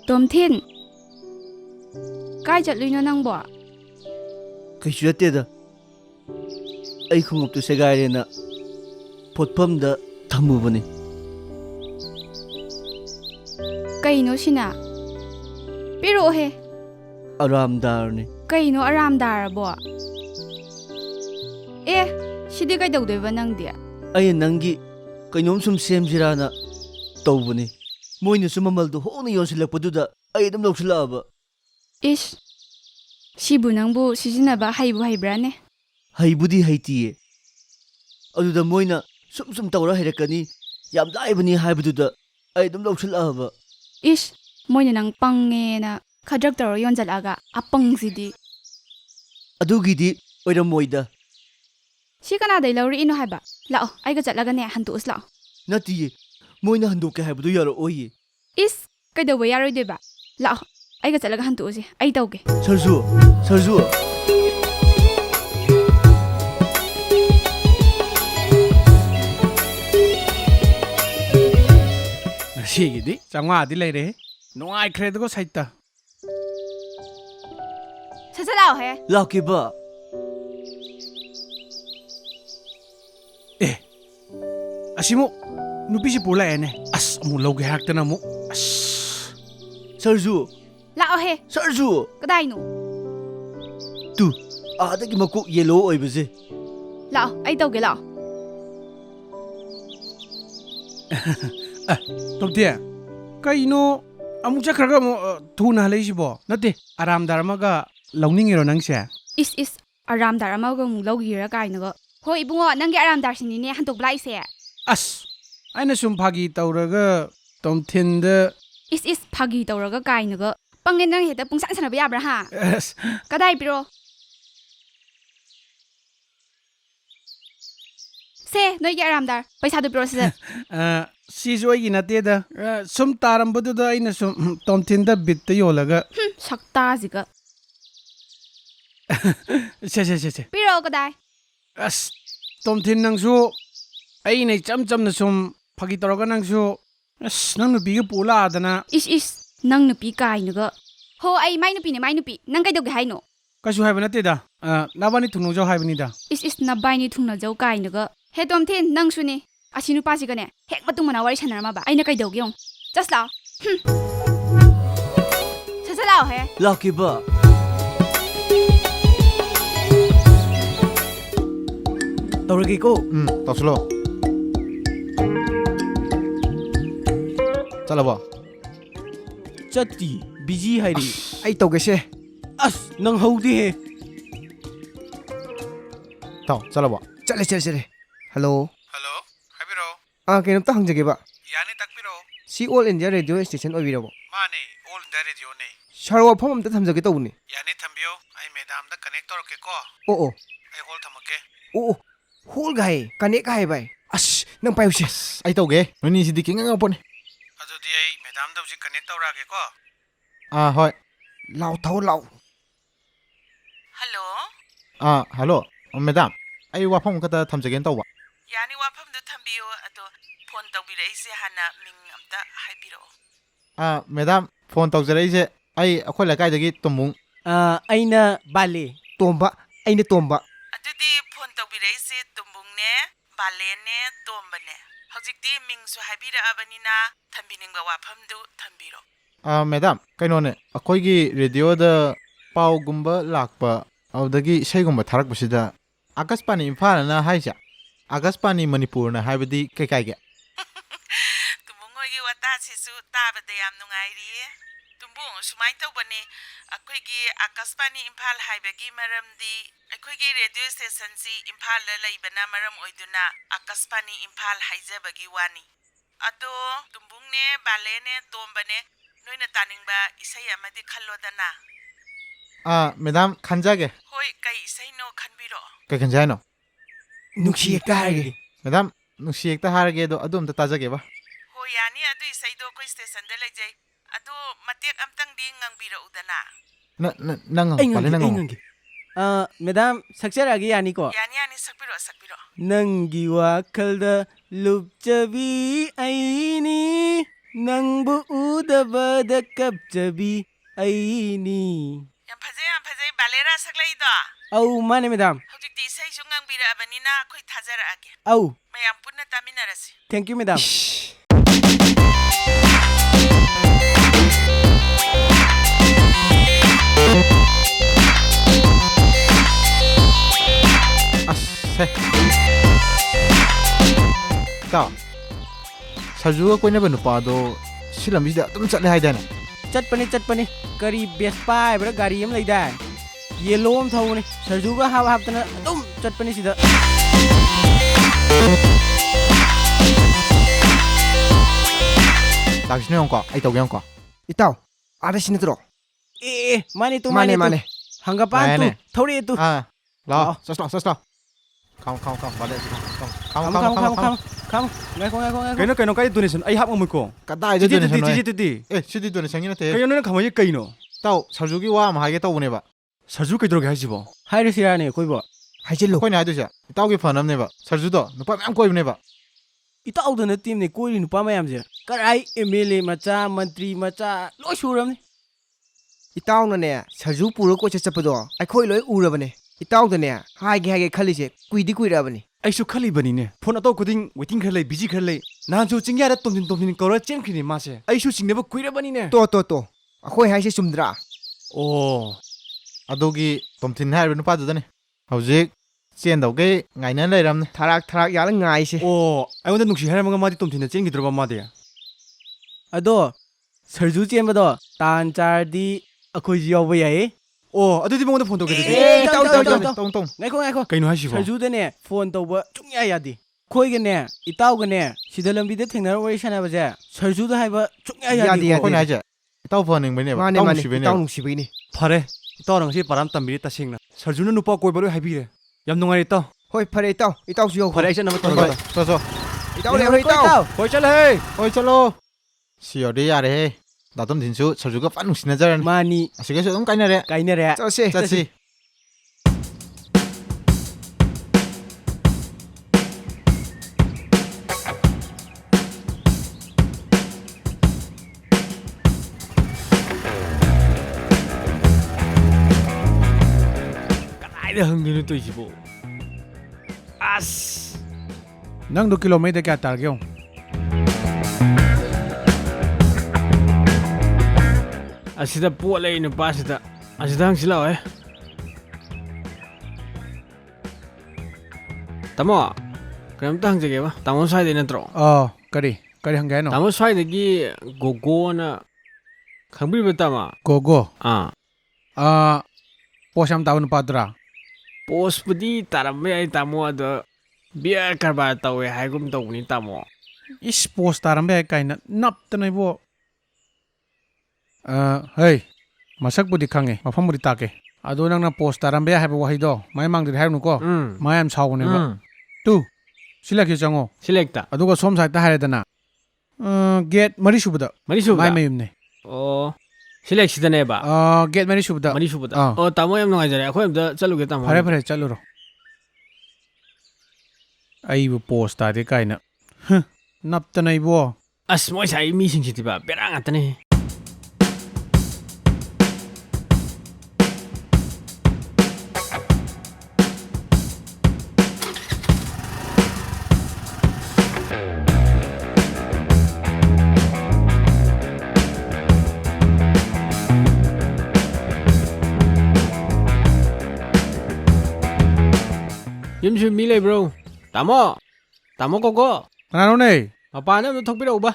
Tomthin, kai chatluino nang bo? Kaisu nateda. Ai khunguptu segairena potpamda thamubani. Kaino sina? Piro he. Aramdarni. Kaino aramdar bo? Sidi kai dawdeba nangdi? Ai nangi kainom sum semjirana tawbani. Moina sumamaldu hona yosilakpaduda ai adum lawsilaba. Ish. Sibu nangbu sizinaba haibu haibrane? Haibudi haitiye. Aduda moina sum tawra hairakani yam laibani haibaduda ai adum lawsilaba. Ish. Moina nang pange na khadrak tawra yonjalaga apang sidi. Adugidi oiramoida. Si kanada ilawri ino haiba? Lao, aiga chatlaga ne hantuus lao. Natiye. Moina handuke haibadu yaro oye. Is, kaidawa yaroy diba? Lao, aiga chatlaga hantuusi. Ai tawge. Sarzu. Sigidi, changwa di leire. No ai credo ko saita. Sasa lao he. Lakiba. Asimo, nupisi pula ene. As amu lawge hakta na mo. As. Sarzu. Lao he. Sarzu. Kadai no? Tu. Adagi makuk yellow oibase. Lao, ai tawge lao. Tomtia. Kaino amu chakraga mo thuna leisibo. Nate aram darmaga lawningiro nangse. Is aramdar amaga mu lawgira kainaga. Hoi ibungo nangi aramdar sinine hantok blaise. As. Aina sum phagi tawraga tomthinda. Is phagi tawraga kainaga. Pangin nang heta pungsan sanaba yabra ha. Yes. Kadai piro? Se, noy aramdar. Paisa do piro se. Sisu ai nateda. Sum tarambaduda aina sum tomthinda bitta yolaga. Sakta ziga. Se. Piro kadai? As tomthin nangsu ai nei cham na sum phagi tawraga nangsu. As nang nupi ga pula adana. Is nang nupi kainaga. Ho ai mai nupi ne mai nupi. Nang kai doge haino. Kasu haiba nateda. Nabani thunu jaw haibanida. Is na baini thungna jaw kainaga. He tomthin nang suni. Asinu pasi gane. Hek matung mana wari sanarma ba. Aina kai doge yong. Just lao. Sasa lao he. Lakiba. Tawragi ko. Tawslo. Chalabo. Chatti. Busy hairi. Ai tawgese. As nang haudi he. Taw, chalabo. Chale. Hello. Hello. Habiro. Kenamta hangjageba. Yani takbiro. Si All India Radio Station oibirabo. Mane all in the radio ne. Sharwa phom amta thamjage tawni. Yani thambio. Ai madam da connect torke ko. Oh. Ai hol thamake. Oh. Hol gai. Kanek gai bai. As nang payuse. Ai tawge. Noni sidi kinga ngapone. Adudi ai madam da uji connect torage ko. Hoi. Lau thau lau. Hello? Hello. Madam. Ai wafam kata thamjage tawba. Yani wafamdu thambiyo ato phone tawbiraise hana ming amta haibiro. Madam phone tawjaraise ai akhoi lakai dagi tumung. Aina bale. Tomba ꯑꯩꯅ ꯇꯣꯝꯕ ꯑꯗꯨꯗꯤ phone ꯇꯧꯕꯤꯔꯛꯏꯁꯦ ꯇꯨꯝꯕꯨꯡꯅꯦ ꯕꯥꯂꯦꯟꯅꯦ ꯇꯣꯝꯕꯅꯦ ꯍꯧꯖꯤꯛꯇꯤ ꯃꯤꯡꯁꯨ ꯍꯥꯏꯕꯤꯔꯛꯑꯕꯅꯤꯅ ꯊꯝꯕꯤꯅꯤꯡꯕ ꯋꯥꯐꯝꯗꯨ ꯊꯝꯕꯤꯔꯣ madam ꯀꯩꯅꯣꯅꯦ ꯑꯩꯈꯣꯏꯒꯤ ꯔꯦꯗꯤꯑꯣꯗ ꯄꯥꯎꯒꯨꯝꯕ ꯂꯥꯛꯄ ꯑꯗꯨꯗꯒꯤ ꯏꯁꯩꯒꯨꯝꯕ ꯊꯥꯔꯛꯄꯁꯤꯗ ꯑꯥꯀꯥꯁꯕꯥꯅꯤ ꯏꯝꯐꯥꯜꯅ ꯍꯥꯏꯁꯦ ꯑꯥꯀꯥꯁꯕꯥꯅꯤ ꯃꯅꯤꯄꯨꯔꯅ ꯍꯥꯏꯕꯗꯤ ꯀꯩ ꯀꯥꯏꯒꯦ ꯇꯨꯝꯕꯨꯡ ꯍꯣꯏꯒꯤ ꯋꯥꯇꯥꯁꯤꯁꯨ ꯇꯥꯕꯗ ꯌꯥꯝ ꯅꯨꯡꯉꯥꯏꯔꯤꯌꯦ ꯇꯨꯝꯕꯨꯡ ꯁꯨꯃꯥꯏꯅ ꯇꯧꯕꯅꯦ ꯑꯩꯈꯣꯏꯒꯤ ꯑꯥꯀꯥꯁꯕꯥꯅꯤ ꯏꯝꯐꯥꯜ ꯍꯥꯏꯕꯒꯤ ꯃꯔꯝꯗꯤ ꯑꯩꯈꯣꯏꯒꯤ ꯔꯦꯗꯤꯑꯣ ꯁ꯭ꯇꯦꯁꯟꯁꯤ ꯏꯝꯐꯥꯜꯗ ꯂꯩꯕꯅ ꯃꯔꯝ ꯑꯣꯏꯗꯨꯅ ꯑꯥꯀꯥꯁꯕꯥꯅꯤ ꯏꯝꯐꯥꯜ ꯍꯥꯏꯖꯕꯒꯤ ꯋꯥꯅꯤ ꯑꯗꯣ ꯇꯨꯝꯕꯨꯡꯅꯦ ꯕꯥꯂꯦꯅꯦ ꯇꯣꯝꯕꯅꯦ ꯅꯣꯏꯅ ꯇꯥꯅꯤꯡꯕ ꯏꯁꯩ ꯑꯃꯗꯤ ꯈꯜꯂꯣꯗꯅ ꯃꯦꯗꯥꯝ ꯈꯟꯖꯒꯦ ꯍꯣꯏ ꯀꯩ ꯏꯁꯩꯅꯣ ꯈꯟꯕꯤꯔꯛꯑꯣ ꯀꯩ ꯈꯟꯖꯦ ꯍꯥꯏꯅꯣ ꯅꯨꯡꯁꯤ ꯍꯦꯛꯇ ꯍꯥꯏꯔꯒꯦ ꯃꯦꯗꯥꯝ ꯅꯨꯡꯁꯤ ꯍꯦꯛꯇ ꯍꯥꯏꯔꯒꯦ ꯑꯗꯨ ꯑꯝꯇ ꯇꯥꯖꯒꯦꯕ ꯍꯣꯏ ꯌꯥꯅꯤ ꯑꯗꯨ ꯏꯁꯩꯗꯣ ꯑꯩꯈꯣꯏ ꯁ꯭ꯇꯦꯁꯟꯗ ꯂꯩꯖꯩ ꯑꯗꯣ ꯃꯇꯦꯛ ꯑꯝꯇꯪꯗꯤ ꯉꯪꯕꯤꯔꯛꯎꯗꯅ ꯅꯪ ꯉꯪꯉꯣ ꯅꯪ ꯉꯪꯉꯣ ꯃꯦꯗꯥꯝ ꯁꯛꯆꯔꯛꯑꯒꯦ ꯌꯥꯅꯤꯀꯣ ꯌꯥꯅꯤ ꯁꯛꯄꯤꯔꯛꯑꯣ ꯁꯛꯄꯤꯔꯛꯑꯣ ꯅꯪꯒꯤ ꯋꯥꯈꯜꯗ ꯂꯨꯞꯆꯕꯤ ꯑꯩꯅꯤ ꯅꯪꯕꯨ ꯎꯗꯕꯗ ꯀꯞꯆꯕꯤ ꯑꯩꯅꯤ ꯌꯥꯝ ꯐꯖꯩ ꯕꯥꯂꯦꯔꯥ ꯁꯛꯂꯛꯏꯗꯣ ꯑꯧ ꯃꯥꯅꯦ ꯃꯦꯗꯥꯝ ꯍꯧꯖꯤꯛꯇꯤ ꯏꯁꯩꯁꯨ ꯉꯪꯕꯤꯔꯛꯑꯕꯅꯤꯅ ꯑꯩꯈꯣꯏ ꯊꯥꯖꯔꯛꯑꯒꯦ ꯑꯧ ꯃꯌꯥꯝ ꯄꯨꯟꯅ ꯇꯥꯃꯤꯟꯅꯔꯁꯤ ꯊꯦꯡꯛ ꯌꯨ ꯃꯦꯗꯥꯝ ꯑꯁ ꯏꯇꯥꯎ ꯁꯔꯖꯨꯒ ꯀꯣꯏꯅꯕ ꯅꯨꯄꯥꯗꯣ ꯁꯤ ꯂꯝꯕꯤꯁꯤꯗ ꯑꯗꯨꯝ ꯆꯠꯂꯦ ꯍꯥꯏꯗꯥꯏꯅꯦ ꯆꯠꯄꯅꯤ ꯀꯔꯤ ꯕꯦꯁꯄꯥ ꯍꯥꯏꯕ꯭ꯔꯥ ꯒꯥꯔꯤ ꯑꯃ ꯂꯩꯗꯥꯏ ꯌꯦꯜꯂꯣ ꯑꯃ ꯊꯧꯕꯅꯤ ꯁꯔꯖꯨꯒ ꯍꯥꯞꯇꯅ ꯑꯗꯨꯝ ꯆꯠꯄꯅꯤ ꯁꯤꯗ ꯂꯥꯛꯁꯤꯅꯨ ꯌꯦꯡꯉꯨꯀꯣ ꯑꯩ ꯇꯧꯒꯦ ꯌꯦꯡꯉꯨꯀꯣ ꯏꯇꯥꯎ ꯑꯥꯗ ꯁꯤ ꯅꯠꯇ꯭ꯔꯣ ꯃꯥꯅꯦ ꯇꯨ ꯃꯥꯅꯦ ꯍꯪꯒꯄꯥꯟ ꯇꯨ ꯌꯥꯏꯅꯦ. ꯊꯧꯔꯛꯑꯦ ꯇꯨ ꯂꯥꯛꯑꯣ ꯆꯠꯁ ꯂꯥꯛꯑꯣ ꯈꯥꯝ ꯕꯥꯂꯦ ꯈꯥꯝ ꯉꯥꯏꯈꯣ ꯀꯩꯅꯣ ꯀꯥꯏ ꯗꯣꯅꯦꯁꯟ ꯑꯩ ꯍꯥꯞꯉꯝꯃꯣꯏꯀꯣ ꯀꯗꯥꯏꯗ ꯗꯣꯅꯦꯁꯟ ꯇꯤꯇꯤ ꯁꯤꯗꯤ ꯗꯣꯅꯦꯁꯟꯒꯤ ꯅꯠꯇꯦ ꯀꯩꯅꯣ ꯅꯪ ꯈꯝꯃꯣꯏꯁꯦ ꯀꯩꯅꯣ ꯏꯇꯥꯎ ꯁꯔꯖꯨꯒꯤ ꯋꯥ ꯑꯃ ꯍꯥꯏꯒꯦ ꯇꯧꯕꯅꯦꯕ ꯁꯔꯖꯨ ꯀꯩꯗꯧꯔꯒꯦ ꯍꯥꯏꯁꯤꯕꯣ ꯍꯥꯏꯔꯁꯤ ꯌꯥꯅꯤ ꯑꯩꯈꯣꯏꯕꯣ ꯍꯥꯏꯖꯤꯜꯂꯨ ꯑꯩꯈꯣꯏꯅ ꯍꯥꯏꯗꯣꯏꯁꯦ ꯏꯇꯥꯎꯒꯤ ꯐꯅꯕꯅꯦꯕ ꯁꯔꯖꯨꯗꯣ ꯅꯨꯄꯥ ꯃꯌꯥꯝ ꯀꯣꯏꯕꯅꯦꯕ ꯏꯇꯥꯎꯗ ꯅꯠꯇꯦꯝꯅꯦ ꯀꯣꯏꯔꯤ ꯅꯨꯄꯥ ꯃꯌꯥꯝꯁꯦ ꯀꯔꯥꯏ MLA ꯃꯆꯥ ꯃꯟꯇ꯭ꯔꯤ ꯃꯆꯥ ꯂꯣꯏ ꯁꯨꯔꯕꯅꯤ ꯏꯇꯥꯎꯅꯅꯦ ꯁꯔꯖꯨ ꯄꯨꯔ ꯀꯣꯏꯆꯠ ꯆꯠꯄꯗꯣ ꯑꯩꯈꯣꯏ ꯂꯣꯏ ꯎꯔꯕꯅꯦ ꯏꯇꯥꯎꯗꯅꯦ ꯍꯥꯏꯒꯦ ꯈꯜꯂꯤꯁꯦ ꯀꯨꯏꯔꯛꯑꯕꯅꯤ ꯑꯩꯁꯨ ꯈꯜꯂꯤꯕꯅꯤꯅꯦ ꯐꯣꯟ ꯑꯇꯧ ꯈꯨꯗꯤꯡ ꯋꯦꯇꯤꯡ ꯈꯔ ꯂꯩ ꯕꯤꯖꯤ ꯈꯔ ꯂꯩ ꯅꯍꯥꯟꯁꯨ ꯆꯤꯡꯌꯥꯗ ꯇꯣꯝꯊꯤꯟ ꯀꯧꯔ ꯆꯦꯟꯈ꯭ꯔꯤꯅꯦ ꯃꯥꯁꯦ ꯑꯩꯁꯨ ꯆꯤꯡꯅꯕ ꯀꯨꯏꯔꯕꯅꯤꯅꯦ ꯇꯣ ꯑꯩꯈꯣꯏ ꯍꯥꯏꯁꯦ ꯆꯨꯝꯗ꯭ꯔꯥ ꯑꯣ ꯑꯗꯨꯒꯤ ꯇꯣꯝꯊꯤꯟ ꯍꯥꯏꯔꯤꯕ ꯅꯨꯄꯥꯗꯨꯗꯅꯦ ꯍꯧꯖꯤꯛ ꯆꯦꯟꯗꯧꯒꯩ ꯉꯥꯏꯅ ꯂꯩꯔꯝꯅꯦ ꯊꯔꯥꯛ ꯌꯥꯜꯂ ꯉꯥꯏꯁꯦ ꯑꯣ ꯑꯩꯉꯣꯟꯗ ꯅꯨꯡꯁꯤ ꯍꯥꯏꯔꯝꯃꯒ ꯃꯥꯗꯤ ꯇꯣꯝꯊꯤꯟꯅ ꯆꯦꯟꯈꯤꯗ꯭ꯔꯕ ꯃꯥꯗꯤ ꯑꯗꯣ ꯁꯔꯖꯨ ꯆꯦꯟꯕꯗꯣ ꯇꯥꯟ ꯆꯥꯔꯗꯤ ꯑꯩꯈꯣꯏꯁꯨ ꯌꯥꯎꯕ ꯌꯥꯏꯌꯦ ꯑꯣ ꯑꯗꯨꯗꯤ ꯃꯉꯣꯟꯗ ꯐꯣꯟ ꯇꯧꯒꯦ ꯑꯗꯨꯗꯤ ꯇꯧ ꯉꯥꯏꯈꯣ ꯀꯩꯅꯣ ꯍꯥꯏꯁꯤꯕꯣ ꯁꯔꯖꯨꯗꯅꯦ ꯐꯣꯟ ꯇꯧꯕ ꯁꯨꯡꯌꯥ ꯌꯥꯗꯦ ꯑꯩꯈꯣꯏꯒꯅꯦ ꯏꯇꯥꯎꯒꯅꯦ ꯁꯤꯗ ꯂꯝꯕꯤꯗ ꯊꯦꯡꯅꯔ ꯋꯥꯔꯤ ꯁꯥꯟꯅꯕꯁꯦ ꯁꯔꯖꯨꯗ ꯍꯥꯏꯕ ꯁꯨꯡꯌꯥ ꯌꯥꯗꯦ ꯑꯩꯈꯣꯏꯅ ꯍꯥꯏꯁꯦ ꯏꯇꯥꯎ ꯐꯍꯟꯅꯤꯡꯕꯩꯅꯦꯕ ꯃꯥꯅꯦ ꯏꯇꯥꯎ ꯏꯇꯥꯎ ꯅꯨꯡꯁꯤꯕꯩꯅꯦꯕ ꯅꯨꯡꯁꯤꯕꯩꯅꯤ ꯐꯔꯦ ꯏꯇꯥꯎꯅ ꯉꯁꯤ ꯄꯥꯔꯥꯝ ꯇꯝꯕꯤꯔꯦ ꯇꯁꯦꯡꯅ ꯁꯔꯖꯨꯅ ꯅꯨꯄꯥ ꯀꯣꯏꯕ ꯂꯣꯏ ꯍꯥꯏꯕꯤꯔꯦ ꯌꯥꯝ ꯅꯨꯡꯉꯥꯏꯔꯦ ꯏꯇꯥꯎ ꯍꯣꯏ ꯐꯔꯦ ꯏꯇꯥꯎꯁꯨ ꯌꯧ ꯐꯔꯦ ꯑꯩ ꯆꯠꯅꯕ ꯍꯣꯏ ꯇꯧꯔꯒ ꯆꯣ ꯏꯇꯥꯎ ꯂꯩꯍꯧꯔꯦ ꯏꯇꯥꯎ ꯍꯣꯏ ꯆꯠꯂꯍꯦ ꯍꯣꯏ ꯆꯠꯂꯣ ꯁꯤ ꯌꯧꯔꯗꯤ ꯌꯥꯔꯦꯍꯦ ꯗꯥꯇꯣꯝꯊꯤꯟꯁꯨ ꯁꯔꯖꯨꯒ ꯐꯟ ꯅꯨꯡꯁꯤꯅꯖꯔꯅꯤ ꯃꯥꯅꯤ ꯑꯁꯤꯒꯁꯨ ꯑꯗꯨꯝ ꯀꯥꯏꯅꯔꯦ ꯆꯠꯁꯤ ꯀꯗꯥꯏꯗ ꯍꯪꯗꯣꯏꯅꯣ ꯇꯧꯏꯁꯤꯕꯣ ꯑꯁ ꯅꯪꯗꯣ ꯀꯤꯂꯣꯃꯤꯇꯔ ꯀꯌꯥ ꯇꯥꯔꯒꯦ ꯌꯦꯡꯉꯨ ꯑꯁꯤꯗ ꯄꯣꯠ ꯂꯩ ꯅꯨꯄꯥꯁꯤꯗ ꯑꯁꯤꯗ ꯍꯪꯁꯤ ꯂꯥꯛꯑꯣꯍꯦ ꯇꯥꯃꯣ ꯀꯩꯅꯣꯝꯇ ꯍꯪꯖꯒꯦꯕ ꯇꯥꯃꯣ ꯁ꯭ꯋꯥꯏꯗꯩ ꯅꯠꯇ꯭ꯔꯣ ꯀꯔꯤ ꯍꯪꯒꯦ ꯍꯥꯏꯅꯣ ꯇꯥꯃꯣ ꯁ꯭ꯋꯥꯏꯗꯒꯤ ꯒꯣꯒꯣꯅ ꯈꯪꯕꯤꯕ ꯇꯥꯃꯣ ꯒꯣꯒꯣ ꯑꯥ ꯄꯣꯁ ꯌꯥꯝ ꯇꯥꯕ ꯅꯨꯄꯥꯗꯨꯔꯥ ꯄꯣꯁꯄꯨꯗꯤ ꯇꯥꯔꯝꯕ ꯌꯥꯏ ꯇꯥꯃꯣ ꯑꯗꯣ ꯕꯤꯌꯔ ꯀꯔꯕꯥꯔ ꯇꯧꯋꯦ ꯍꯥꯏꯒꯨꯝ ꯇꯧꯕꯅꯤ ꯇꯥꯃꯣ ꯏꯁ ꯄꯣꯁ ꯇꯥꯔꯝꯕ ꯌꯥꯏ ꯀꯥꯏꯅ ꯅꯞꯇꯅ ꯏꯕꯣ ꯍꯩ ꯃꯁꯛꯄꯨꯗꯤ ꯈꯪꯉꯦ ꯃꯐꯝꯕꯨꯗꯤ ꯇꯥꯛꯀꯦ ꯑꯗꯣ ꯅꯪꯅ ꯄꯣꯁ ꯇꯥꯔꯝꯕ ꯌꯥꯏ ꯍꯥꯏꯕ ꯋꯥꯍꯩꯗꯣ ꯃꯥꯏ ꯃꯥꯡꯗꯗꯤ ꯍꯥꯏꯔꯨꯅꯨꯀꯣ ꯃꯥ ꯌꯥꯝ ꯁꯥꯎꯕꯅꯦꯕ ꯁꯤꯂꯛꯀꯦ ꯆꯪꯉꯣ ꯁꯤꯂꯦꯛꯇ ꯑꯗꯨꯒ ꯁꯣꯝ ꯁꯥꯏꯗꯇ ꯍꯥꯏꯔꯦꯗꯅ ꯒꯦꯠ ꯃꯔꯤꯁꯨꯕꯗ ꯃꯥꯏ ꯃꯌꯨꯝꯅꯦ ꯑꯣ ꯁꯤꯂꯦꯛꯁꯤꯗꯅꯦꯕ ꯒꯦꯠ ꯃꯔꯤꯁꯨꯕꯗ ꯑꯣ ꯇꯥꯃꯣ ꯌꯥꯝ ꯅꯨꯡꯉꯥꯏꯖꯔꯦ ꯑꯩꯈꯣꯏ ꯑꯝꯇ ꯆꯠꯂꯨꯒꯦ ꯇꯥꯃꯣ ꯐꯔꯦ ꯆꯠꯂꯨꯔꯣ ꯑꯩꯕꯨ ꯄꯣꯁ ꯇꯥꯗꯦ ꯀꯥꯏꯅ ꯅꯞꯇꯅ ꯏꯕꯣ ꯑꯁ ꯃꯣꯏ ꯁꯥꯏ ꯃꯤꯁꯤꯡꯁꯤꯗꯤꯕ ꯕꯦꯔꯥ ꯉꯥꯛꯇꯅꯦ ꯌꯨꯝꯁꯨ ꯃꯤ ꯂꯩꯕ꯭ꯔꯣ? ꯇꯥꯃꯣ ꯀꯣꯀꯣ ꯀꯅꯥꯅꯣꯅꯦ? ꯃꯄꯥꯟꯗ ꯑꯝꯇ ꯊꯣꯛꯄꯤꯔꯛꯎꯕ.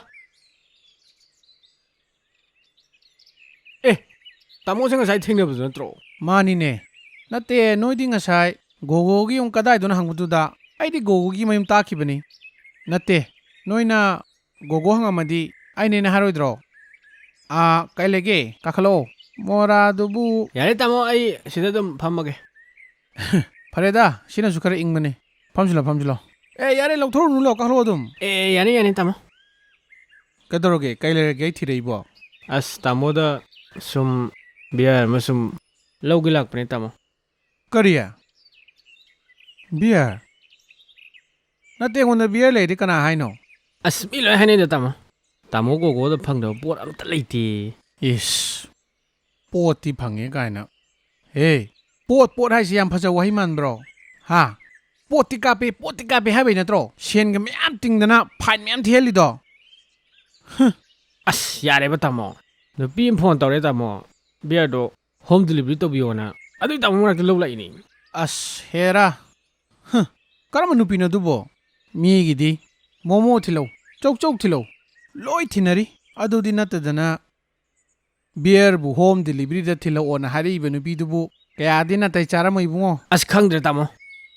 ꯇꯥꯃꯣꯁꯦ ꯉꯁꯥꯏ ꯊꯦꯡꯅꯕꯗꯨ ꯅꯠꯇ꯭ꯔꯣ? ꯃꯥꯅꯤꯅꯦ. ꯅꯠꯇꯦ, ꯅꯣꯏꯗꯤ ꯉꯁꯥꯏ ꯒꯣꯒꯣꯒꯤ ꯌꯨꯝ ꯀꯗꯥꯏꯗꯅꯣ ꯍꯪꯕꯗꯨꯗ ꯑꯩꯗꯤ ꯒꯣꯒꯣꯒꯤ ꯃꯌꯨꯝ ꯇꯥꯛꯈꯤꯕꯅꯤ. ꯅꯠꯇꯦ, ꯅꯣꯏꯅ ꯒꯣꯒꯣ ꯍꯪꯉꯝꯃꯗꯤ ꯑꯩꯅꯦꯅ ꯍꯥꯏꯔꯣꯏꯗ꯭ꯔꯣ? ꯀꯩ ꯂꯩꯒꯦ? ꯀꯥꯈꯠꯂꯛꯑꯣ. ꯃꯣꯔꯥꯗꯨꯕꯨ ꯌꯥꯔꯦ ꯇꯥꯃꯣ, ꯑꯩ ꯁꯤꯗ ꯑꯗꯨꯝ ꯐꯝꯃꯒꯦ. ꯐꯔꯦꯗ, ꯁꯤꯅꯁꯨ ꯈꯔ ꯏꯪꯕꯅꯤ. ꯐꯝꯖꯤꯜꯂꯣ. ꯌꯥꯔꯦ, ꯂꯧꯊꯣꯛꯎꯔꯅꯨ, ꯀꯥꯈꯠꯂꯛꯑꯣ ꯑꯗꯨꯝ. ꯌꯥꯅꯤ ꯇꯥꯃꯣ. ꯀꯩꯗꯧꯔꯒꯦ? ꯀꯩ ꯂꯩꯔꯒꯦ ꯑꯩ ꯊꯤꯔꯛꯏꯕꯣ? ꯑꯁ ꯇꯥꯃꯣꯗ ꯁꯨꯝ ꯕꯤꯌꯔ ꯑꯃ ꯁꯨꯝ ꯂꯧꯒꯦ ꯂꯥꯛꯄꯅꯦ ꯇꯥꯃꯣ. ꯀꯔꯤ? ꯕꯤꯌꯔ? ꯅꯠꯇꯦ, ꯑꯩꯉꯣꯟꯗ ꯕꯤꯌꯔ ꯂꯩꯔꯗꯤ ꯀꯅꯥ ꯍꯥꯏꯅꯣ? ꯑꯁ ꯃꯤ ꯂꯣꯏ ꯍꯥꯏꯅꯩꯗ ꯇꯥꯃꯣ. ꯇꯥꯃꯣ ꯒꯣꯒꯣꯗ ꯐꯪꯗꯕ ꯄꯣꯠ ꯑꯝꯇ ꯂꯩꯇꯦ. ꯏꯁ, ꯄꯣꯠꯇꯤ ꯐꯪꯉꯦ ꯀꯥꯏꯅ. ꯄꯣꯠ ꯍꯥꯏꯁꯤ ꯌꯥꯝ ꯐꯖꯕ ꯋꯥꯍꯩ ꯃꯥꯟꯕ꯭ꯔꯣ? ꯄꯣꯠꯇꯤ ꯀꯥꯞꯄꯦ ꯍꯥꯏꯕꯩ ꯅꯠꯇ꯭ꯔꯣ ꯁꯦꯟꯒ ꯃꯌꯥꯝ ꯇꯤꯡꯗꯅ ꯐꯥꯏꯟ ꯃꯌꯥꯝ ꯊꯤꯍꯜꯂꯤꯗꯣ? ꯑꯁ ꯌꯥꯔꯦꯕ ꯇꯥꯃꯣ. ꯅꯨꯄꯤ ꯑꯃ ꯐꯣꯟ ꯇꯧꯔꯦ ꯇꯥꯃꯣ. ꯕꯤꯌꯔꯗꯣ ꯍꯣꯝ ꯗꯤꯂꯤꯚꯔꯤ ꯇꯧꯕꯤꯌꯣꯅ. ꯑꯗꯨꯏ ꯇꯥꯃꯣ ꯃꯔꯛꯇ ꯂꯧ ꯂꯥꯛꯏꯅꯤ. ꯑꯁ ꯍꯦꯔꯥ. ꯀꯔꯝꯕ ꯅꯨꯄꯤꯅꯣ ꯑꯗꯨꯕꯣ? ꯃꯤꯒꯤꯗꯤ ꯃꯣꯃꯣ ꯊꯤꯜꯂꯧ, ꯆꯧ ꯊꯤꯜꯂꯧ, ꯂꯣꯏ ꯊꯤꯟꯅꯔꯤ. ꯑꯗꯨꯗꯤ ꯅꯠꯇꯗꯅ ꯕꯤꯌꯔꯕꯨ ꯍꯣꯝ ꯗꯤꯂꯤꯚꯔꯤꯗ ꯊꯤꯜꯂꯛꯑꯣꯅ ꯍꯥꯏꯔꯛꯏꯕ ꯅꯨꯄꯤꯗꯨꯕꯨ ꯀꯌꯥꯗꯤ ꯅꯥꯇꯩ ꯆꯥꯔꯝꯃꯣꯏ ꯏꯕꯨꯡꯉꯣ. ꯑꯁ ꯈꯪꯗ꯭ꯔꯦ ꯇꯥꯃꯣ.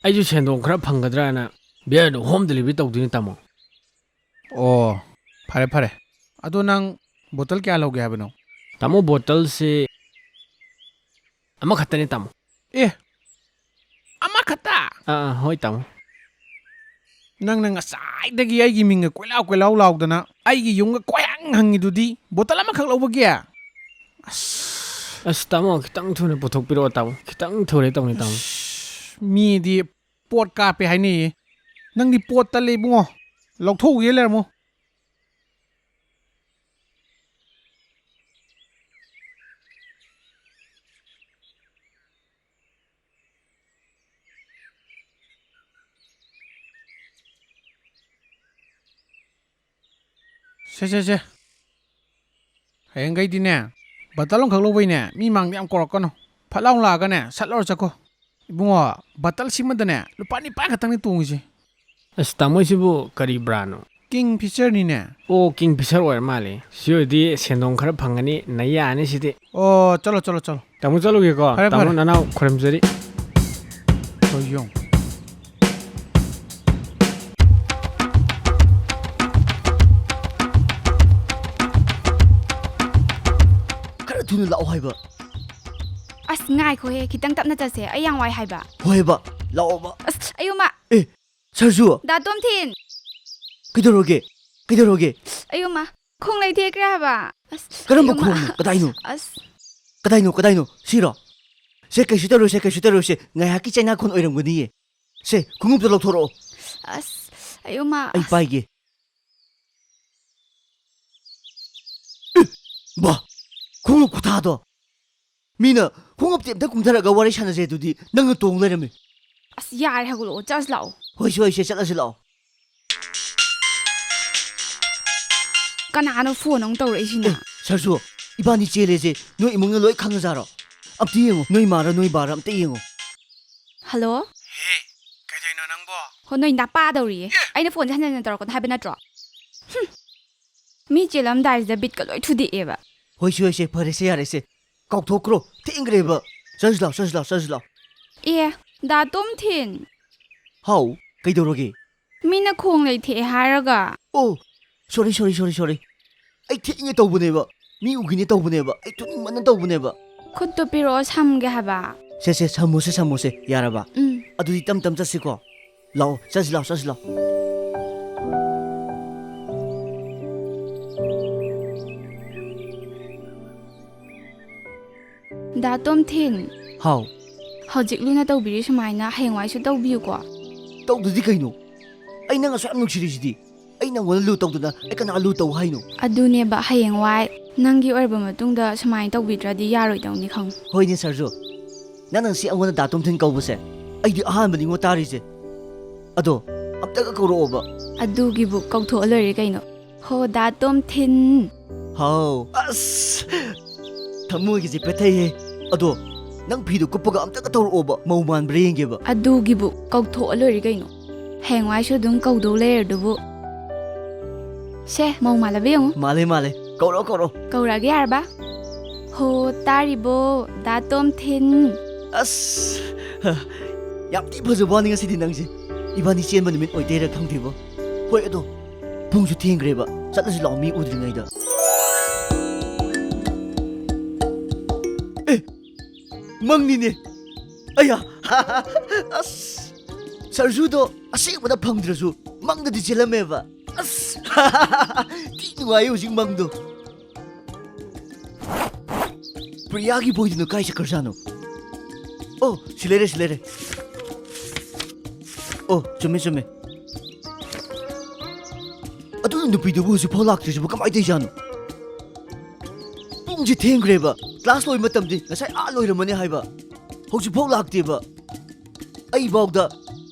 ꯑꯩꯁꯨ ꯁꯦꯟꯗꯣꯡ ꯈꯔ ꯐꯪꯒꯗ꯭ꯔꯥꯅ ꯕꯤꯌꯔꯗꯣ ꯍꯣꯝ ꯗꯤꯂꯤꯚꯔꯤ ꯇꯧꯗꯣꯏꯅꯤ ꯇꯥꯃꯣ. ꯑꯣ, ꯐꯔꯦ. ꯑꯗꯣ ꯅꯪ ꯕꯣꯇꯜ ꯀꯌꯥ ꯂꯧꯒꯦ ꯍꯥꯏꯕꯅꯣ? ꯇꯥꯃꯣ ꯕꯣꯇꯜꯁꯦ ꯑꯃꯈꯛꯇꯅꯤ ꯇꯥꯃꯣ. ꯑꯃꯈꯛꯇ? ꯍꯣꯏ ꯇꯥꯃꯣ. ꯅꯪꯅ ꯉꯁꯥꯏꯗꯒꯤ ꯑꯩꯒꯤ ꯃꯤꯡꯒ ꯀꯣꯏꯂꯥꯎ ꯂꯥꯎꯗꯅ ꯑꯩꯒꯤ ꯌꯨꯝꯒ ꯍꯪꯉꯤꯗꯨꯗꯤ ꯕꯣꯇꯜ ꯑꯃꯈꯛ ꯂꯧꯕꯒꯤ? ꯑꯁ ꯇꯥꯃꯣ ꯈꯤꯇꯪ ꯊꯨꯅ ꯄꯨꯊꯣꯛꯄꯤꯔꯛꯑꯣ ꯇꯥꯃꯣ. ꯈꯤꯇꯪ ꯊꯨꯔꯦ ꯇꯧꯅꯤ ꯇꯥꯃꯣ. ꯃꯤꯗꯤ ꯄꯣꯠ ꯀꯥꯞꯄꯦ ꯍꯥꯏꯅꯩꯌꯦ. ꯅꯪꯗꯤ ꯄꯣꯠ ꯇꯜꯂꯦ ꯏꯕꯨꯡꯉꯣ. ꯂꯧꯊꯣꯛꯎꯒꯦ ꯂꯩꯔꯝꯃꯣ. ꯁꯦ. ꯍꯌꯦꯡꯈꯩꯗꯤꯅꯦ ꯕꯇꯜ ꯑꯃꯈꯛ ꯂꯧꯕꯩꯅꯦ ꯃꯤ ꯃꯥꯡꯗ ꯌꯥꯝ ꯀꯧꯔꯛꯀꯅꯨ. ꯐꯠ ꯂꯥꯎ ꯂꯥꯛꯑꯒꯅꯦ ꯁꯠ ꯂꯧꯔ ꯆꯠꯈꯣ. ꯏꯕꯨꯡꯉꯣ, ꯕꯇꯜ ꯁꯤꯃꯗꯅꯦ ꯂꯨꯄꯥ 9 ꯈꯛꯇꯪꯅꯤ ꯇꯣꯡꯉꯤꯁꯦ. ꯑꯁ ꯇꯥꯃꯣꯁꯤꯕꯨ ꯀꯔꯤ ꯕ꯭ꯔꯥꯟꯅꯣ? ꯀꯤꯡ ꯐꯤꯆꯔꯅꯤꯅꯦ. ꯑꯣ, ꯀꯤꯡ ꯐꯤꯁꯔ ꯑꯣꯏꯔ ꯃꯥꯜꯂꯦ. ꯁꯤ ꯑꯣꯏꯔꯗꯤ ꯁꯦꯟꯗꯣꯡ ꯈꯔ ꯐꯪꯒꯅꯤ. ꯅꯩ ꯌꯥꯔꯅꯤ ꯁꯤꯗꯤ. ꯑꯣ, ꯆꯠꯂꯣ. ꯇꯥꯃꯣ ꯆꯠꯂꯨꯒꯦꯀꯣ. ꯐꯔꯦ. ꯇꯥꯃꯣ ꯅꯅꯥꯎ ꯈꯨꯔꯨꯝꯖꯔꯤ. ꯌꯣꯡ. ꯈꯔ ꯊꯨꯅ ꯂꯥꯛꯑꯣ ꯍꯥꯏꯕ. ꯑꯁ ꯉꯥꯏꯈꯣꯍꯦ, ꯈꯤꯇꯪ ꯇꯞꯅ ꯆꯠꯁꯦ. ꯑꯩ ꯌꯥꯝ ꯋꯥꯏ ꯍꯥꯏꯕ. ꯍꯣꯏꯕ, ꯂꯥꯛꯑꯣꯕ. ꯑꯁ ꯑꯌꯨꯃ. ꯁꯔꯖꯨ. ꯗꯥ ꯇꯣꯝꯊꯤꯟ. ꯀꯩꯗꯧꯔꯒꯦ? ꯑꯌꯨꯃ, ꯈꯣꯡ ꯂꯩꯊꯦꯛꯈ꯭ꯔꯦ ꯍꯥꯏꯕ. ꯑꯁ ꯀꯔꯝꯕ ꯑꯌꯨꯃ. ꯈꯣꯡꯅꯣ? ꯀꯗꯥꯏꯅꯣ? ꯑꯁ ꯀꯗꯥꯏꯅꯣ? ꯁꯤꯔꯣ? ꯁꯦ ꯀꯩꯁꯨ ꯇꯧꯔꯣꯏꯁꯦ. ꯉꯥꯏꯍꯥꯛꯀꯤ ꯆꯩꯅꯥꯈꯣꯟ ꯑꯣꯏꯔꯝꯒꯅꯤꯌꯦ. ꯁꯦ ꯈꯣꯡꯎꯞꯇꯣ ꯂꯧꯊꯣꯔꯛꯑꯣ. ꯑꯁ ꯑꯌꯨꯃ. ꯑꯩ ꯄꯥꯏꯒꯦ. ꯕꯥ, ꯈꯣꯡꯎꯞ ꯈꯨꯊꯥꯗꯣ. ꯃꯤꯅ ꯈꯣꯡꯎꯞꯇꯤ ꯑꯝꯇ ꯀꯨꯝꯊꯔꯒ ꯋꯥꯔꯤ ꯁꯥꯟꯅꯁꯦ ꯑꯗꯨꯗꯤ ꯅꯪꯅ ꯇꯣꯡ ꯂꯩꯔꯝꯃꯦ. ꯑꯁ ꯌꯥꯔꯦ, ꯍꯧꯒꯠꯂꯛꯑꯣ, ꯆꯠꯂꯁꯤ ꯂꯥꯛꯑꯣ. ꯍꯣꯏꯁꯦ, ꯆꯠꯂꯁꯤ ꯂꯥꯛꯑꯣ. ꯀꯅꯥꯅꯣ ꯐꯣꯟ ꯑꯃꯨꯛ ꯇꯧꯔꯛꯏꯁꯤꯅ? ꯁꯔꯖꯨ, 이반이 ꯆꯦꯜꯂꯦꯁꯦ ꯅꯣꯏ ꯏꯃꯨꯡꯅ ꯂꯣꯏ ꯈꯪꯉꯖꯥꯔꯣ? ꯑꯝꯇ ꯌꯦꯡꯉꯣ, ꯅꯣꯏ ꯃꯥꯔ ꯅꯣꯏ ꯕꯥꯔ ꯑꯝꯇ ꯌꯦꯡꯉꯣ. ꯍꯜꯂꯣ? ꯀꯩꯗꯧꯅꯣ ꯅꯪꯕꯣ? ꯍꯣ, ꯅꯣꯏ ꯅꯄꯥꯗꯧꯔꯤꯌꯦ. ꯑꯩꯅ ꯐꯣꯟꯁꯦ ꯍꯟꯖꯟ ꯇꯧꯔꯛꯀꯅꯣ ꯍꯥꯏꯕ ꯅꯠꯇ꯭ꯔꯣ? ꯃꯤ ꯆꯦꯜꯂꯝꯗꯥꯏꯁꯤꯗ ꯕꯤꯠꯀ ꯂꯣꯏ ꯊꯨꯗꯦꯛꯑꯦꯕ. ꯍꯣꯏꯁꯦ, ꯐꯔꯦꯁꯦ, ꯌꯥꯔꯦꯁꯦ. ꯀꯥꯎꯊꯣꯛꯈ꯭ꯔꯣ, ꯊꯦꯡꯈ꯭ꯔꯦꯕ. ꯆꯠꯂꯁꯤ ꯂꯥꯛꯑꯣ. ꯗꯥ ꯇꯣꯝꯊꯤꯟ. ꯍꯥꯎ, ꯀꯩꯗꯧꯔꯒꯦ? ꯃꯤꯅ ꯈꯣꯡ ꯂꯩꯊꯦꯛꯑꯦ ꯍꯥꯏꯔꯒ. ꯑꯣ, ꯁꯣꯔꯤ. ꯑꯩ ꯊꯦꯡꯉꯦ ꯇꯧꯕꯅꯦꯕ. ꯃꯤ ꯎꯈꯤꯅꯦ ꯇꯧꯕꯅꯦꯕ. ꯑꯩ ꯊꯨꯅꯤꯡꯃꯟꯅ ꯇꯧꯕꯅꯦꯕ. ꯈꯨꯠꯇꯨ ꯄꯤꯔꯛꯑꯣ, ꯁꯝꯒꯦ ꯍꯥꯏꯕ. ꯁꯦ, ꯁꯝꯃꯣꯁꯦ. ꯌꯥꯔꯕ? ꯑꯗꯨꯗꯤ ꯇꯝ ꯆꯠꯁꯤꯀꯣ. ꯂꯥꯛꯑꯣ, ꯆꯠꯁꯤ ꯂꯥꯛꯑꯣ. ꯗꯥ ꯇꯣꯝꯊꯤꯟ. ꯍꯥꯎ. ꯍꯧꯖꯤꯛ ꯂꯨꯅ ꯇꯧꯕꯤꯔꯤ ꯁꯨꯃꯥꯏꯅ ꯍꯌꯦꯡꯋꯥꯏꯁꯨ ꯇꯧꯕꯤꯌꯨꯀꯣ. ꯇꯧꯗ꯭ꯔꯗꯤ ꯀꯩꯅꯣ? ꯑꯩ ꯅꯪ ꯑꯁꯨꯛ ꯌꯥꯝ ꯅꯨꯡꯁꯤꯔꯤꯁꯤꯗꯤ. ꯑꯩ ꯅꯪꯉꯣꯟꯗ ꯂꯨ ꯇꯧꯗꯅ ꯑꯩ ꯀꯅꯥ ꯂꯨ ꯇꯧ ꯍꯥꯏꯅꯣ? ꯑꯗꯨꯅꯦꯕ, ꯍꯌꯦꯡꯋꯥꯏ ꯅꯪꯒꯤ ꯑꯣꯏꯔꯕ ꯃꯇꯨꯡꯗ ꯁꯨꯃꯥꯏꯅ ꯇꯧꯕꯤꯗ꯭ꯔꯗꯤ ꯌꯥꯔꯣꯏꯗꯧꯅꯤ ꯈꯪ. ꯍꯣꯏꯅꯦ ꯁꯔꯖꯨ. ꯅꯪ ꯁꯤ ꯑꯩꯉꯣꯟꯗ ꯗꯥ ꯇꯣꯝꯊꯤꯟ ꯀꯧꯕꯁꯦ ꯑꯩꯗꯤ ꯑꯍꯥꯟꯕꯅꯤꯉꯣ ꯇꯥꯔꯤꯁꯦ. ꯑꯗꯣ ꯑꯝꯇꯒ ꯀꯧꯔꯛꯑꯣꯕ. ꯑꯗꯨꯒꯤꯕꯨ ꯀꯧꯊꯣꯛꯑ ꯂꯣꯏꯔꯦ ꯀꯩꯅꯣ. ꯍꯣ, ꯗꯥ ꯇꯣꯝꯊꯤꯟ. ꯍꯥꯎ. ꯑꯁ ꯊꯃꯣꯏꯒꯤꯁꯦ ꯄꯦꯊꯩꯍꯦ. ꯑꯗꯣ ꯅꯪ ꯐꯤꯗꯨ ꯀꯨꯞꯄꯒ ꯑꯝꯇꯒ ꯇꯧꯔꯛꯑꯣꯕ ꯃꯧ ꯃꯥꯟꯕ꯭ꯔꯥ ꯌꯦꯡꯒꯦꯕ ꯑꯗꯨꯒꯤꯕꯨ ꯀꯧꯊꯣꯛꯑ ꯂꯣꯏꯔꯦ ꯀꯩꯅꯣ ꯍꯌꯦꯡꯋꯥꯏꯁꯨ ꯑꯗꯨꯝ ꯀꯧꯗꯧ ꯂꯩꯔꯗꯨꯕꯨ ꯁꯦ ꯃꯧ ꯃꯥꯜꯂꯕ ꯌꯦꯡꯉꯨ ꯃꯥꯜꯂꯦ ꯀꯧꯔꯛꯑꯣ ꯀꯧꯔꯛꯑꯒꯦ ꯌꯥꯔꯕ ꯍꯣ ꯇꯥꯔꯤꯕꯣ ꯗꯥ ꯇꯣꯝꯊꯤꯟ ꯑꯁ ꯌꯥꯝ ꯊꯤ ꯐꯖꯕ ꯋꯥꯅꯤ ꯉꯁꯤꯗꯤ ꯅꯪꯁꯦ ꯏꯕꯥꯅꯤ ꯆꯦꯟꯕ ꯅꯨꯃꯤꯠ ꯑꯣꯏꯗꯣꯏꯔꯥ ꯈꯪꯗꯦꯕ ꯍꯣꯏ ꯑꯗꯣ ꯄꯨꯡꯁꯨ ꯊꯦꯡꯈ꯭ꯔꯦꯕ ꯆꯠꯂꯁꯤ ꯂꯥꯛꯑꯣ ꯃꯤ ꯎꯗ꯭ꯔꯤꯉꯩꯗ ꯑꯦ ꯃꯪꯅꯤꯅꯦ ꯑꯌꯥ ꯑꯁ ꯁꯔꯖꯨꯗꯣ ꯑꯁꯦꯡꯕꯗ ꯐꯪꯗ꯭ꯔꯁꯨ ꯃꯪꯗꯗꯤ ꯆꯦꯜꯂꯝꯃꯦꯕ ꯑꯁ ꯊꯤ ꯅꯨꯡꯉꯥꯏꯌꯦ ꯍꯧꯖꯤꯛ ꯃꯪꯗꯣ ꯄ꯭ꯔꯤꯌꯥꯒꯤ ꯕꯣꯏꯗꯨꯅ ꯀꯥꯏ ꯆꯠꯈ꯭ꯔꯖꯥꯠꯅꯣ ꯑꯣ ꯁꯤ ꯂꯩꯔꯦ ꯑꯣ ꯆꯨꯝꯃꯦ ꯑꯗꯨ ꯅꯨꯄꯤꯗꯨꯕꯨ ꯍꯧꯖꯤꯛꯐꯥꯎ ꯂꯥꯛꯇ꯭ꯔꯤꯁꯤꯕꯨ ꯀꯃꯥꯏꯅ ꯇꯧꯔꯤꯖꯥꯠꯅꯣ ꯄꯨꯡꯁꯦ ꯊꯦꯡꯈ꯭ꯔꯦꯕ ꯀ꯭ꯂꯥꯁ ꯂꯣꯏꯕ ꯃꯇꯝꯗꯤ ꯉꯁꯥꯏ ꯂꯣꯏꯔꯝꯃꯅꯤ ꯍꯥꯏꯕ ꯍꯧꯖꯤꯛꯐꯥꯎ ꯂꯥꯛꯇꯦꯕ ꯑꯩꯐꯥꯎꯗ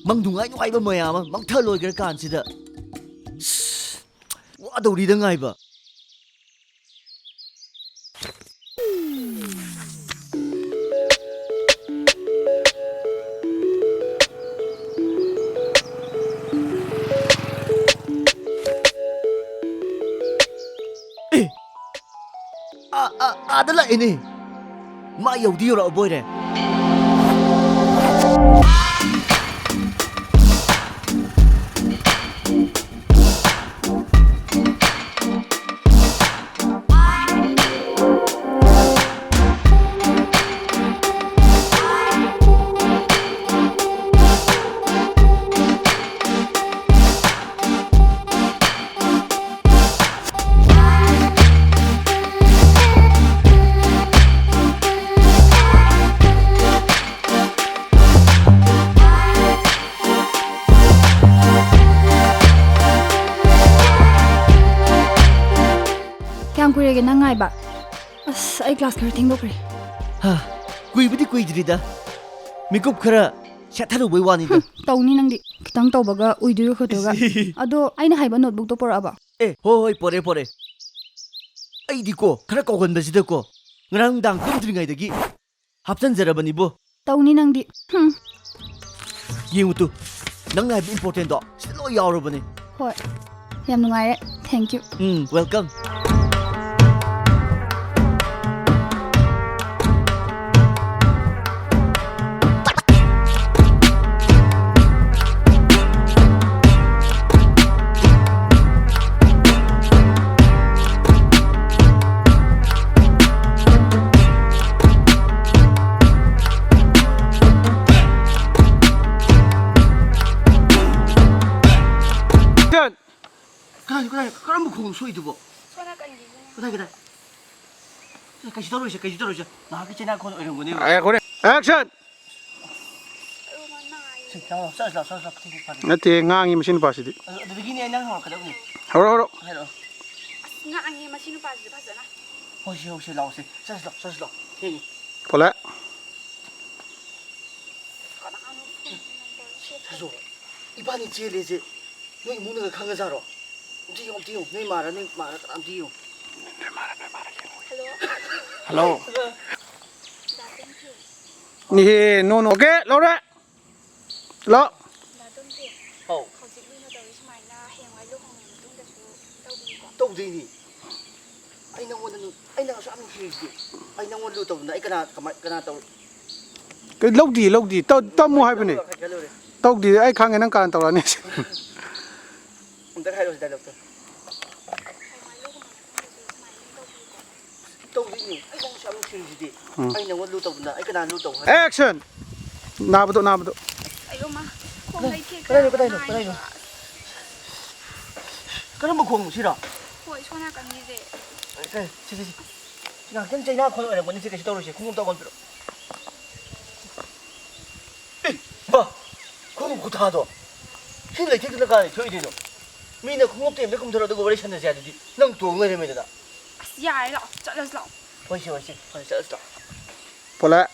ꯅꯨꯡꯉꯥꯏꯕ ꯃꯌꯥꯝ ꯑꯃ ꯃꯪꯊ ꯂꯣꯏꯈ꯭ꯔ ꯀꯥꯟꯁꯤꯗ ꯋꯥꯗꯧꯔꯤꯗ ꯉꯥꯏꯕ ꯑꯥꯗ ꯂꯥꯛꯑꯦꯅꯦ ꯃꯥ ꯌꯧꯗꯤ ꯌꯧꯔꯛꯑꯕꯣꯏꯔꯦ ꯀꯌꯥꯝ ꯀꯨꯏꯔꯒꯦ ꯅꯪ ꯉꯥꯏꯕ ꯑꯁ ꯑꯩ ꯀ꯭ꯂꯥꯁ ꯈꯔ ꯊꯦꯡꯗꯣꯛꯈ꯭ꯔꯦ ꯀꯨꯏꯕꯨꯗꯤ ꯀꯨꯏꯗ꯭ꯔꯤꯗ ꯃꯤꯀꯨꯞ ꯈꯔ ꯁꯦꯠꯊꯔꯨꯕꯩ ꯋꯥꯅꯤꯗ ꯇꯧꯅꯤ ꯅꯪꯗꯤ ꯈꯤꯇꯪ ꯇꯧꯕꯒ ꯎꯏꯗꯣꯏꯒ ꯈꯣꯠꯇꯣꯏꯒ ꯑꯗꯣ ꯑꯩꯅ ꯍꯥꯏꯕ ꯅꯣꯠꯕꯨꯛꯇꯣ ꯄꯣꯔꯛꯑꯕ ꯍꯣꯏ ꯄꯣꯔꯦ ꯑꯩꯗꯤꯀꯣ ꯈꯔ ꯀꯥꯎꯒꯟꯕꯁꯤꯗꯀꯣ ꯉꯔꯥꯡ ꯅꯨꯡꯗꯥꯡ ꯇꯨꯝꯗ꯭ꯔꯤꯉꯩꯗꯒꯤ ꯍꯥꯞꯆꯟꯖꯔꯕꯅꯤꯕꯣ ꯇꯧꯅꯤ ꯅꯪꯗꯤ ꯌꯦꯡꯉꯨꯇꯨ ꯅꯪ ꯍꯥꯏꯕ ꯏꯝꯄꯣꯔꯇꯦꯟꯇꯣ ꯁꯤꯗ ꯂꯣꯏ ꯌꯥꯎꯔꯕꯅꯤ ꯍꯣꯏ ꯌꯥꯝ ꯅꯨꯡꯉꯥꯏꯔꯦ thank you welcome 그럼 공 소이두고. 그다. 같이 떨어져. 나 같이 나 건 이런 거네. 그래 액션 쏴. nate ngangi machine pasidi 어디기네 난 하거든. horo 해로. ꯉꯥꯡꯉꯦ ꯃꯁꯤ ꯅꯨꯄꯥꯁꯤꯗꯤ ꯐꯖꯅ 혹시 나오세. 쏴. 해. pole 사줘. 이반이 제일이지. 너희 문을 강가자로. 뛰어. 너희 말아 안 뛰어. hello ni no okay lo ra lo 어. ꯇꯧꯗꯣꯏꯅꯤ ꯑꯩ ꯅꯪꯉꯣꯟꯗ ꯁꯨꯝ ꯅꯨꯡꯁꯤꯔꯤꯁꯤꯗꯤ ꯑꯩ ꯅꯪꯉꯣꯟꯗ ꯂꯨ ꯇꯧꯗꯅ ꯑꯩ ꯀꯅꯥ ꯇꯧ lꯧdi tamu haibane tawdi ai khange nang kan tawrani ꯑꯝꯇ ꯍꯥꯏꯔꯣ ꯗꯥꯏꯂꯣꯛꯇꯣ ꯇꯧꯗꯣꯏꯅꯤ ꯑꯩ ꯅꯪꯁꯨ ꯌꯥꯝ ꯅꯨꯡꯁꯤꯔꯤꯁꯤꯗꯤ ꯑꯩ ꯅꯪꯉꯣꯟꯗ ꯂꯨ ꯇꯧꯗꯅ ꯑꯩ ꯀꯅꯥ ꯂꯨ ꯇꯧ action nabado ꯑꯌꯣ ꯃꯥ ꯈꯣꯡ ꯂꯩꯊꯦꯛ 그다이노 그럼 공 싫어 ꯍꯣꯏ ꯁꯣ ꯅꯥꯀꯟꯒꯤꯁꯦ 지 그냥 땡땡이나 건 어려 뭐니 지금 떠오르시 궁금 떠건 들어 봐 궁금 고타도 신을 택들어가 저희 되노 미나 궁금 때문에 매금 들어도 오래 셨는지 아주지 능 동을 해매다 ꯑꯁ ꯌꯥꯔꯦ ꯂꯥꯛꯑꯣ ꯆꯠꯂꯁꯤ ꯂꯥꯛꯑꯣ 벌시 쩔었어 pole